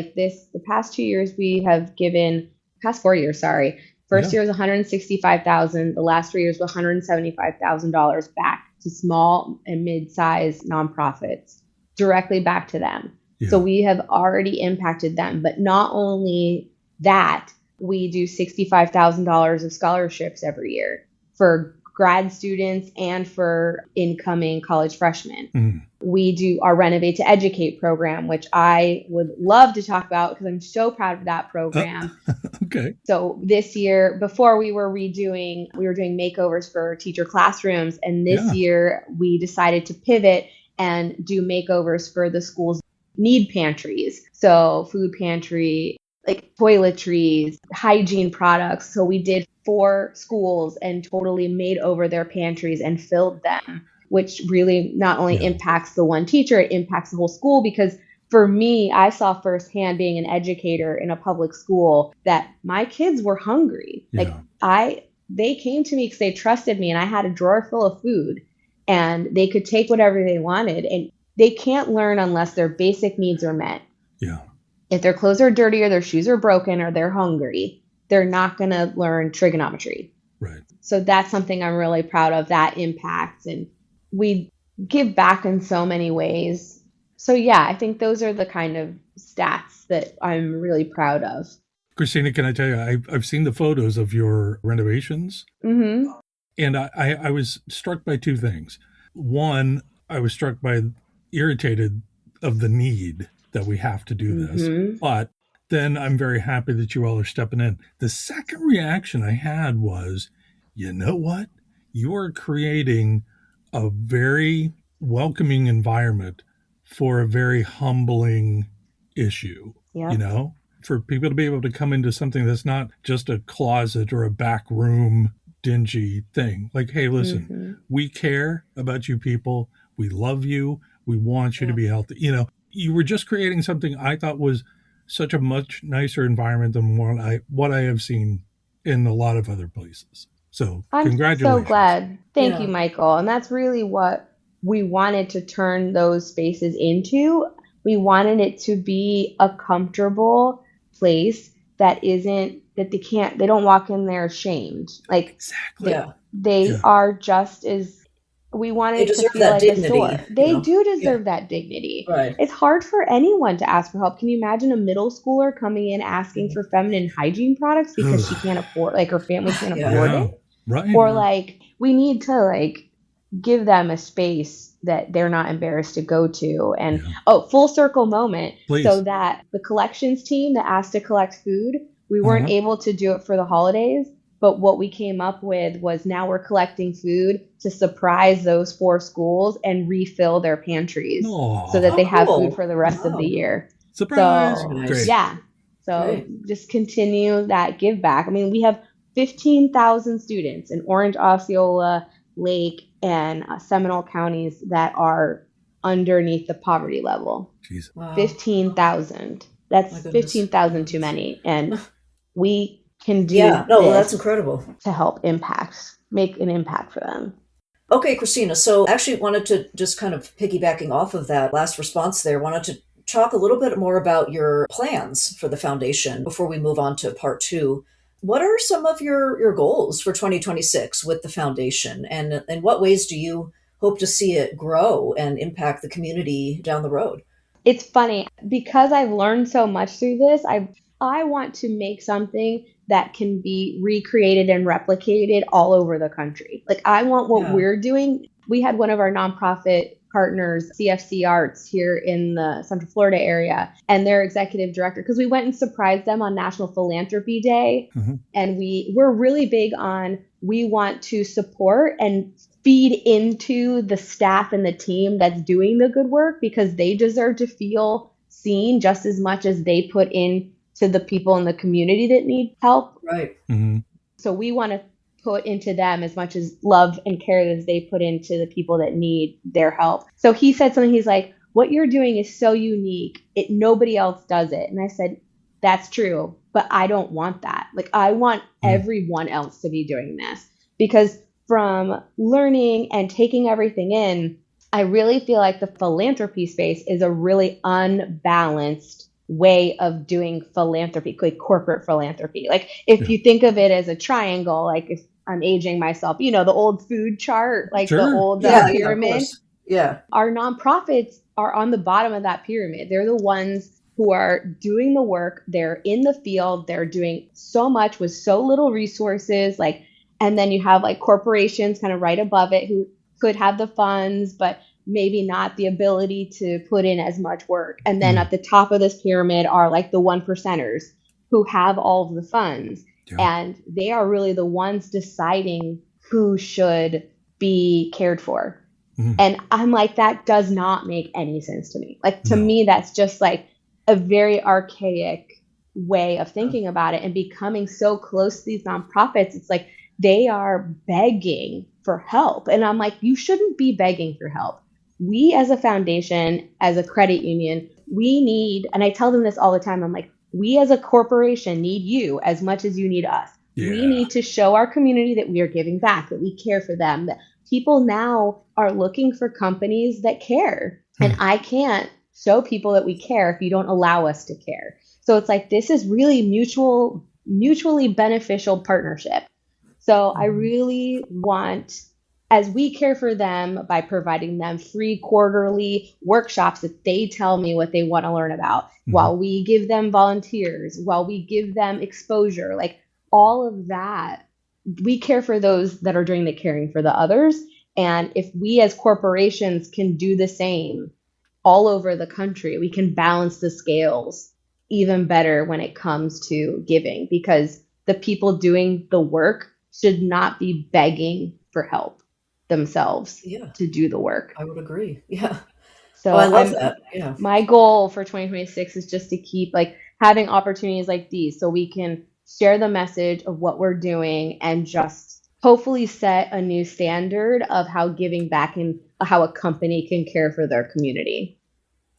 the past 2 years we have given, past 4 years, sorry. First year was $165,000. The last 3 years was $175,000 back to small and mid-sized nonprofits, directly back to them. Yeah. So we have already impacted them. But not only that, we do $65,000 of scholarships every year for grad students and for incoming college freshmen. Mm. We do our Renovate to Educate program, which I would love to talk about because I'm so proud of that program. Okay. So this year, before we were doing makeovers for teacher classrooms. And this year we decided to pivot and do makeovers for the school's need pantries. So food pantry, like toiletries, hygiene products. So we did 4 schools and totally made over their pantries and filled them, which really not only impacts the one teacher, it impacts the whole school. Because for me, I saw firsthand being an educator in a public school that my kids were hungry. They came to me because they trusted me, and I had a drawer full of food and they could take whatever they wanted. And they can't learn unless their basic needs are met. Yeah. If their clothes are dirty or their shoes are broken or they're hungry, they're not going to learn trigonometry. Right. So that's something I'm really proud of, that impact. And we give back in so many ways. So yeah, I think those are the kind of stats that I'm really proud of. Cristina, can I tell you, I've seen the photos of your renovations. Mm-hmm. And I was struck by 2 things. One, I was struck by irritated of the need that we have to do this. Mm-hmm. But then I'm very happy that you all are stepping in. The second reaction I had was, you know what? You are creating a very welcoming environment for a very humbling issue, for people to be able to come into something that's not just a closet or a back room dingy thing. Like, hey, listen, we care about you people. We love you. We want you to be healthy. You were just creating something I thought was such a much nicer environment than what I have seen in a lot of other places. So congratulations. I'm so glad. Thank you, Michael. And that's really what we wanted to turn those spaces into. We wanted it to be a comfortable place that they don't walk in there ashamed. Exactly. They are just as, we wanted it to feel like dignity, a store. They do deserve that dignity. Right. It's hard for anyone to ask for help. Can you imagine a middle schooler coming in asking for feminine hygiene products because she can't afford, her family can't afford it? Right. Or we need to give them a space that they're not embarrassed to go to. And full circle moment. Please. So that the collections team that asked to collect food, We weren't able to do it for the holidays, but what we came up with was now we're collecting food to surprise those 4 schools and refill their pantries so that they have food for the rest of the year. Surprise! So, Great. yeah. So just continue that give back. I mean, we have 15,000 students in Orange, Osceola, Lake, and Seminole counties that are underneath the poverty level. Jeez. Wow. 15,000. That's 15,000 too many. And we can do that's incredible. To help make an impact for them. Okay, Cristina. So actually wanted to just kind of piggybacking off of that last response there, wanted to talk a little bit more about your plans for the foundation before we move on to part 2. What are some of your goals for 2026 with the foundation, and in what ways do you hope to see it grow and impact the community down the road? It's funny because I've learned so much through this. I want to make something that can be recreated and replicated all over the country. Like I want what we're doing. We had one of our nonprofit partners, CFC Arts, here in the Central Florida area, and their executive director, because we went and surprised them on National Philanthropy Day. And we're really big on, we want to support and feed into the staff and the team that's doing the good work, because they deserve to feel seen just as much as they put in to the people in the community that need help. Right. So we want to put into them as much as love and care as they put into the people that need their help. So he said something, he's like, what you're doing is so unique. Nobody else does it. And I said, that's true, but I don't want that. Like I want everyone else to be doing this, because from learning and taking everything in, I really feel like the philanthropy space is a really unbalanced way of doing philanthropy, like corporate philanthropy. Like if you think of it as a triangle, like if I'm aging myself, the old food chart, like the old pyramid. Our nonprofits are on the bottom of that pyramid. They're the ones who are doing the work. They're in the field. They're doing so much with so little resources. And then you have like corporations kind of right above it who could have the funds, but maybe not the ability to put in as much work. And then at the top of this pyramid are like the 1%ers who have all of the funds. And they are really the ones deciding who should be cared for. And I'm like, that does not make any sense to me. Like, to me, that's just like a very archaic way of thinking about it, and becoming so close to these nonprofits. It's like they are begging for help. And I'm like, you shouldn't be begging for help. We as a foundation, as a credit union, we need, and I tell them this all the time, I'm like, we as a corporation need you as much as you need us. We need to show our community that we are giving back, that we care for them, that people now are looking for companies that care. And I can't show people that we care if you don't allow us to care. So it's like, this is really mutually beneficial partnership. So I really want, as we care for them by providing them free quarterly workshops that they tell me what they want to learn about, while we give them volunteers, while we give them exposure, like all of that, we care for those that are doing the caring for the others. And if we as corporations can do the same all over the country, we can balance the scales even better when it comes to giving, because the people doing the work should not be begging for help themselves to do the work. I would agree. Yeah. So I love that. Yeah. My goal for 2026 is just to keep like having opportunities like these so we can share the message of what we're doing and just hopefully set a new standard of how giving back and how a company can care for their community.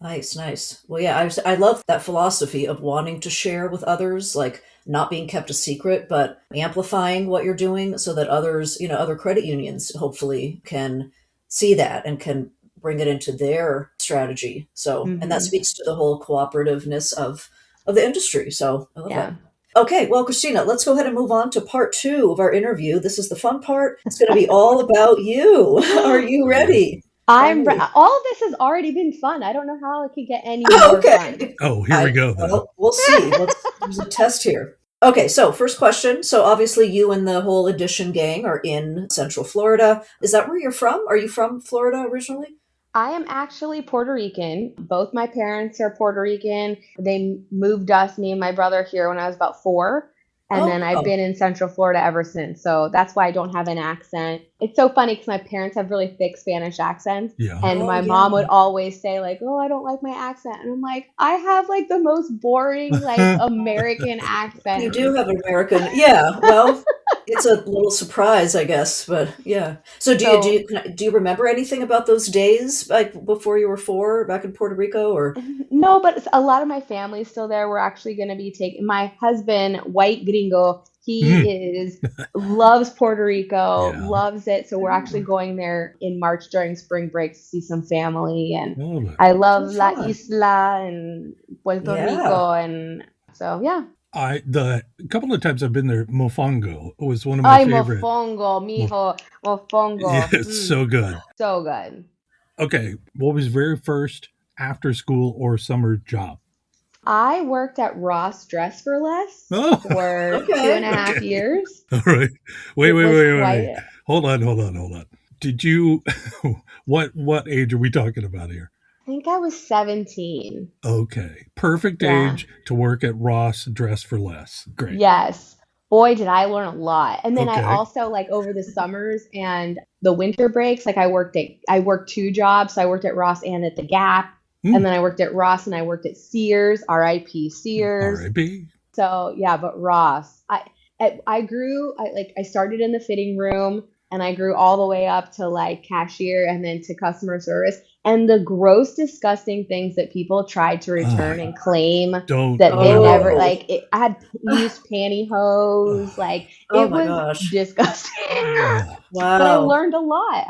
Nice. Well, yeah, I love that philosophy of wanting to share with others, like not being kept a secret, but amplifying what you're doing so that others, other credit unions hopefully can see that and can bring it into their strategy. So, and that speaks to the whole cooperativeness of the industry. So I love that. Okay, well, Cristina, let's go ahead and move on to part 2 of our interview. This is the fun part. It's going to be all about you. Are you ready? All of this has already been fun. I don't know how it could get any more fun. Oh, here we go. Well, we'll see. There's a test here. Okay, so first question. So obviously you and the whole Edition gang are in Central Florida. Is that where you're from? Are you from Florida originally? I am actually Puerto Rican. Both my parents are Puerto Rican. They moved us, me and my brother, here when I was about 4. And Oh, then I've wow. been in Central Florida ever since. So that's why I don't have an accent. It's so funny because my parents have really thick Spanish accents. Yeah. And Oh, my yeah. mom would always say, like, oh, I don't like my accent. And I'm like, I have like the most boring, like American You accent. do have an American. Yeah. Well, it's a little surprise, I guess, but yeah. So So do you remember anything about those days, like before you were 4 back in Puerto Rico, or? no, but a lot of my family's still there. We're actually going to be taking my husband, white gringo. Mhm. He loves Puerto Rico, Yeah. loves it. So we're actually Oh, going there in March during spring break to see some family. And Love it. I love oh, La fun. Isla and Puerto Yeah. Rico. And so, yeah. The couple of times I've been there, mofongo was one of my Ay, favorite. mofongo, Mof- mijo, yeah, mofongo. it's so good. So good. Okay, what was your very first after school or summer job? I worked at Ross Dress for Less Oh, for two and Okay. a half okay. years. All right. Wait, It wait, was wait, wait, wait. quite Hold on. Did you what age are we talking about here? I think I was 17. Okay. Perfect Yeah. age to work at Ross Dress for Less. Great. Yes. Boy, did I learn a lot. And then I Okay. also like over the summers and the winter breaks, like I worked 2 jobs. So I worked at Ross and at the Gap. And Mm. then I worked at Ross and I worked at Sears, RIP Sears. R.I.P. So yeah, but Ross, I started in the fitting room and I grew all the way up to like cashier and then to customer service. And the gross, disgusting things that people tried to return Oh, and claim don't. that they Oh, never Oh. like. I had used pantyhose, oh, like Oh it my was gosh. disgusting. oh. But I Wow. learned a lot.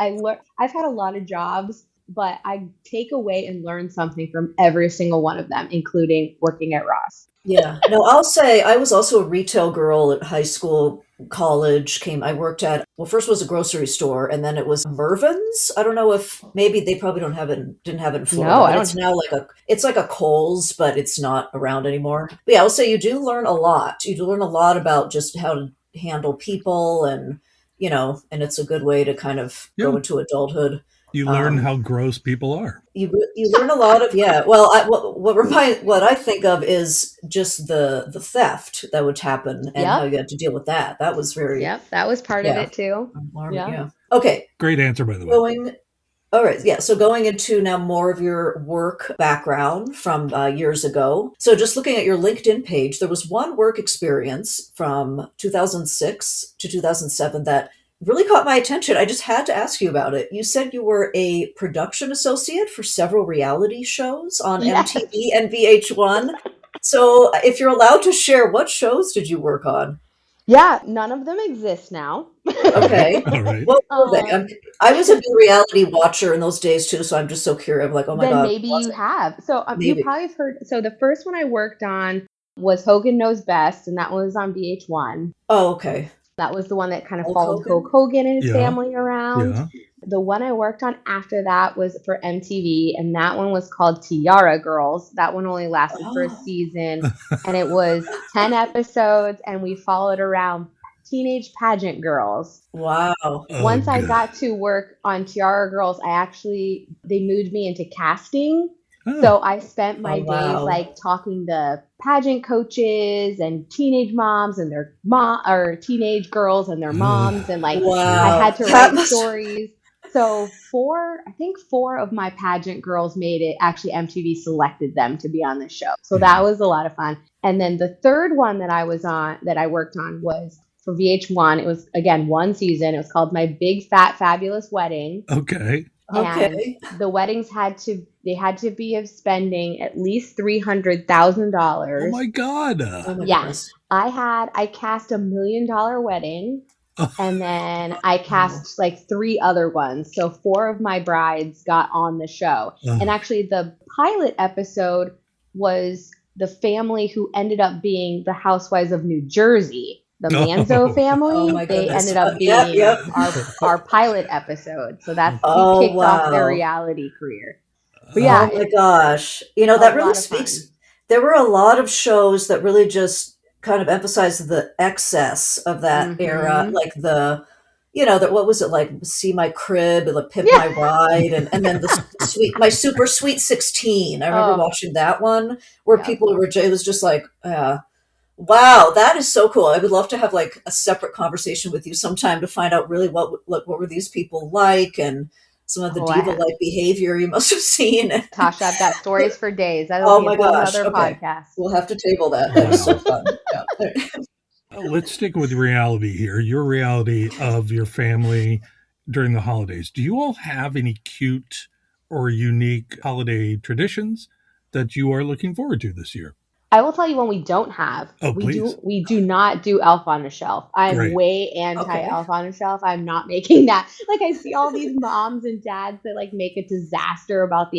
I've had a lot of jobs, but I take away and learn something from every single one of them, including working at Ross. Yeah. No, I'll say I was also a retail girl at high school, college. I worked at, well, first was a grocery store and then it was Mervyn's. I don't know if maybe they probably don't have it, didn't have it in Florida, No, I but it's don't. now it's like a Kohl's, but it's not around anymore. But yeah, I'll say you do learn a lot. You do learn a lot about just how to handle people and it's a good way to kind of Yeah. go into adulthood. You learn Um, how gross people are. you learn a lot of, yeah. Well, what I think of is just the theft that would happen and how Yep. you had to deal with that. That was very, Yep. That was part of yeah, it too. alarming. Yeah. Yeah. Okay. Great answer, by the way. Going. All right. Yeah. So going into now more of your work background from years ago. So just looking at your LinkedIn page, there was one work experience from 2006 to 2007 that really caught my attention. I just had to ask you about it. You said you were a production associate for several reality shows on Yes. MTV and VH1. So if you're allowed to share, what shows did you work on? Yeah. None of them exist now. Okay. Okay. All right. What were they? um, I was a big reality watcher in those days too, so I'm just so curious. I'm like, oh my then God, maybe what was you it? have. So you Maybe. probably have heard. So the first one I worked on was Hogan Knows Best, and that one was on VH1. Oh, okay. That was the one that kind of Hulk followed Hulk Hogan? Hogan and his Yeah. family around. Yeah. The one I worked on after that was for MTV, and that one was called Tiara Girls. That one only lasted for a Oh, season, and it was 10 episodes, and we followed around teenage pageant girls. wow. Oh, Once I good. got to work on Tiara Girls, they moved me into casting. Oh, So I spent Oh, my days wow. like talking to pageant coaches and teenage moms and their mom or teenage girls and their moms, and like I sure. had Wow. to That write must, stories. So I think four of my pageant girls made it. Actually, MTV selected them to be on the show. So Yeah. that was a lot of fun. And then the third one that I worked on was for VH1. It was again one season. It was called My Big Fat Fabulous Wedding. Okay. And okay. the weddings had to be of spending at least $300,000. Oh my God. Oh my Yeah. goodness. I cast $1 million wedding, and then I Wow. cast like 3 other ones. So 4 of my brides got on the show. And Uh, actually the pilot episode was the family who ended up being the Housewives of New Jersey. The Manzo oh, Oh family, my they goodness. ended up Yep, being yep. our pilot episode. So that's who Oh, kicked off their wow. reality career. But oh, Oh yeah, my it's gosh. a That really lot of speaks. fun. There were a lot of shows that really just kind of emphasized the excess of that era, Mhm. like that, what was it, like, See My Crib and Pimp Yeah. My Ride, and then My Super Sweet 16. I remember watching that one where people were, it was just like, wow, that is so cool. I would love to have like a separate conversation with you sometime to find out really what were these people like, and some of the diva-like behavior you must have seen. Tasha, I've got stories for days. That'll be a whole other podcast. We'll have to table that. That is so fun. Yeah. Let's stick with reality here. Your reality of your family during the holidays. Do you all have any cute or unique holiday traditions that you are looking forward to this year? I will tell you one we don't have. We do not do Elf on the Shelf. I'm way anti Elf on the Shelf. I'm not making that. Like, I see all these moms and dads that like make a disaster about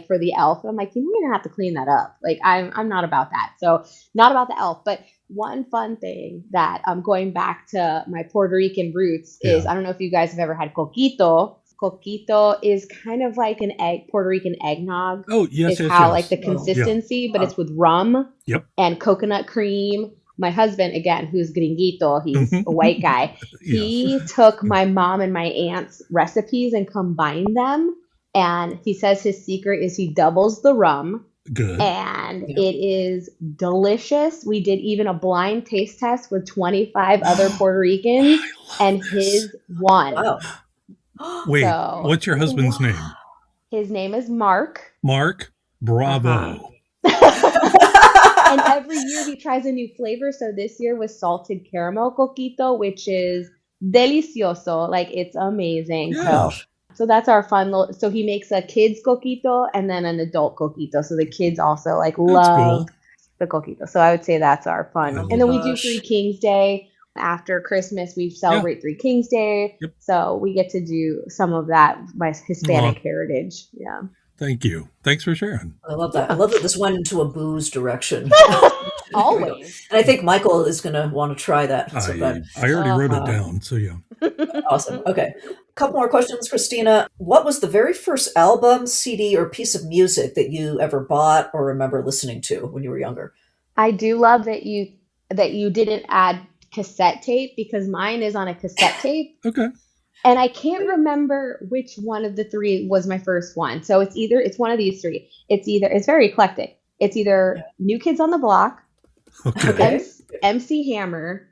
for the elf. I'm like, you're gonna have to clean that up. Like, I'm not about that. So not about the elf. But one fun thing that I'm going back to my Puerto Rican roots is, I don't know if you guys have ever had coquito. Coquito is kind of like an Puerto Rican eggnog. Oh, yes, like the consistency, but it's with rum and coconut cream. My husband, again, who's gringuito, he's a white guy. He took my mom and my aunt's recipes and combined them. And he says his secret is he doubles the rum. Good. And it is delicious. We did even a blind taste test with 25 other Puerto Ricans, and his won. Wow. Wait, what's your husband's name? His name is Mark. Mark, bravo. And every year he tries a new flavor. So this year was salted caramel coquito, which is delicioso. Like, it's amazing. Yeah. So that's our fun little, so he makes a kid's coquito and then an adult coquito. So the kids also like love the coquito. So I would say that's our fun. And then we do Three Kings Day. After Christmas, we celebrate Three Kings Day. Yep. So we get to do some of that, my Hispanic heritage. Yeah. Thank you. Thanks for sharing. I love that. I love that this went into a booze direction. Always. And I think Michael is going to want to try that. I already wrote it down. So yeah. Awesome. Okay. A couple more questions, Cristina. What was the very first album, CD, or piece of music that you ever bought or remember listening to when you were younger? I do love that you didn't add cassette tape, because mine is on a cassette tape. Okay. And I can't remember which one of the three was my first one. So it's one of these three. It's very eclectic. It's either New Kids on the Block, MC Hammer,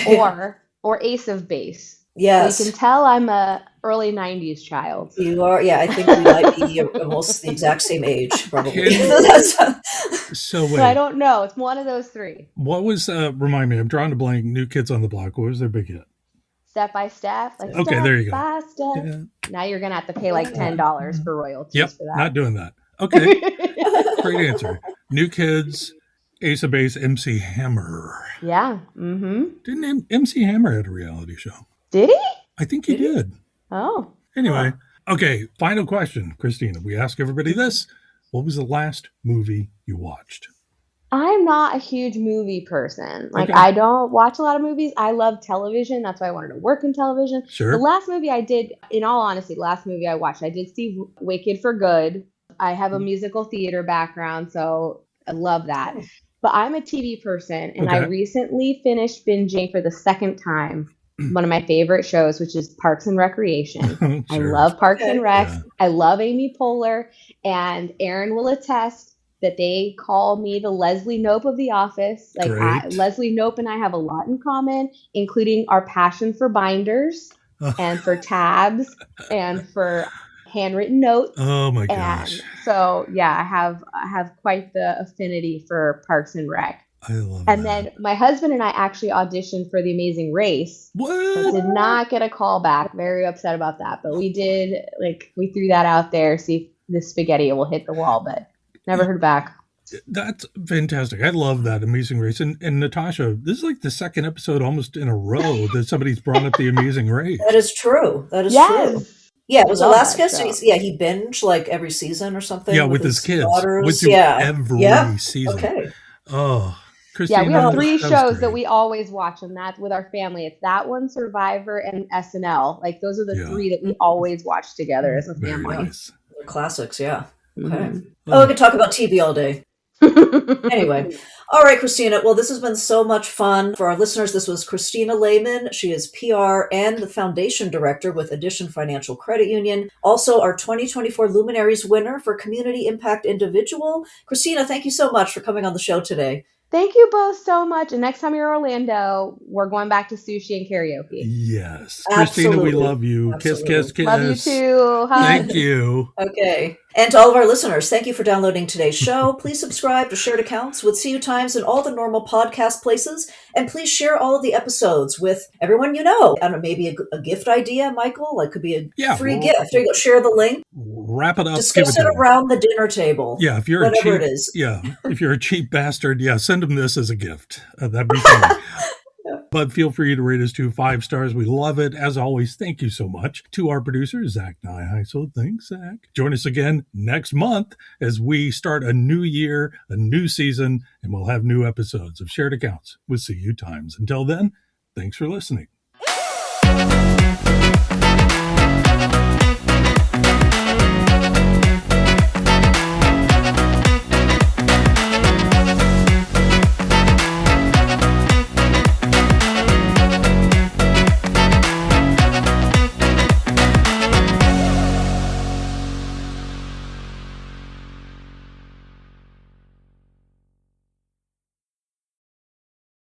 or Ace of Base. Yes. So you can tell I'm a early 90s child. You are, yeah. I think we might be almost the exact same age, probably. So wait. So I don't know. It's one of those three. What was, remind me, I'm drawing a blank, New Kids on the Block. What was their big hit? Step by Step. Like, okay, there you go. By step. Yeah. Now you're going to have to pay like $10 for royalties for that. Not doing that. Okay. Great answer. New Kids, Ace of Base, MC Hammer. Yeah. Mm-hmm. Didn't MC Hammer had a reality show? Did he? I think he did. Oh. Anyway. Okay. Final question, Cristina. We ask everybody this. What was the last movie you watched? I'm not a huge movie person. Like, I don't watch a lot of movies. I love television. That's why I wanted to work in television. Sure. The last movie I did, in all honesty, I watched, I did see Wicked for Good. I have a musical theater background, so I love that. But I'm a TV person, and I recently finished binging for the second time one of my favorite shows, which is Parks and Recreation. I love Parks and Rec. Yeah. I love Amy Poehler, and Aaron will attest that they call me the Leslie Knope of The Office. Like, Leslie Knope and I have a lot in common, including our passion for binders and for tabs and for handwritten notes. Oh my gosh! And so yeah, I have quite the affinity for Parks and Rec. I love and then my husband and I actually auditioned for The Amazing Race. What? So did not get a call back. Very upset about that. But we did, we threw that out there, see if the spaghetti will hit the wall, but never heard back. That's fantastic. I love that Amazing Race. And Natasha, this is like the second episode almost in a row that somebody's brought up The Amazing Race. That is true. That is true. Yeah, it was Alaska. Yeah, he binged like every season or something. Yeah, with his kids. Daughters. Every season. Okay. Oh, Cristina, yeah, we have three shows that we always watch, and that's with our family. It's that one, Survivor, and SNL. Like, those are the three that we always watch together as a family. Nice. They're classics, yeah. Okay. Mm-hmm. Oh, we could talk about TV all day. Anyway, all right, Cristina. Well, this has been so much fun. For our listeners, this was Cristina Lehman. She is PR and the Foundation Director with Addition Financial Credit Union. Also, our 2024 Luminaries winner for Community Impact Individual. Cristina, thank you so much for coming on the show today. Thank you both so much. And next time you're in Orlando, we're going back to sushi and karaoke. Yes. Absolutely. Christina, we love you. Absolutely. Kiss, kiss, kiss. Love you too. Thank you. Okay. And to all of our listeners, thank you for downloading today's show. Please subscribe to Shared Accounts with CU Times and all the normal podcast places. And please share all of the episodes with everyone you know. I don't know, maybe a gift idea, Michael? Like, could be a free gift. There you go. Share the link. Wrap it up. Discuss it around the dinner table. Yeah, if you're whatever it is. Yeah, if you're a cheap bastard, send them this as a gift. That'd be fun. But feel free to rate us 5 stars. We love it. As always, thank you so much to our producer, Zach Nyheisel. Thanks, Zach. Join us again next month as we start a new year, a new season, and we'll have new episodes of Shared Accounts with CU Times. Until then, thanks for listening.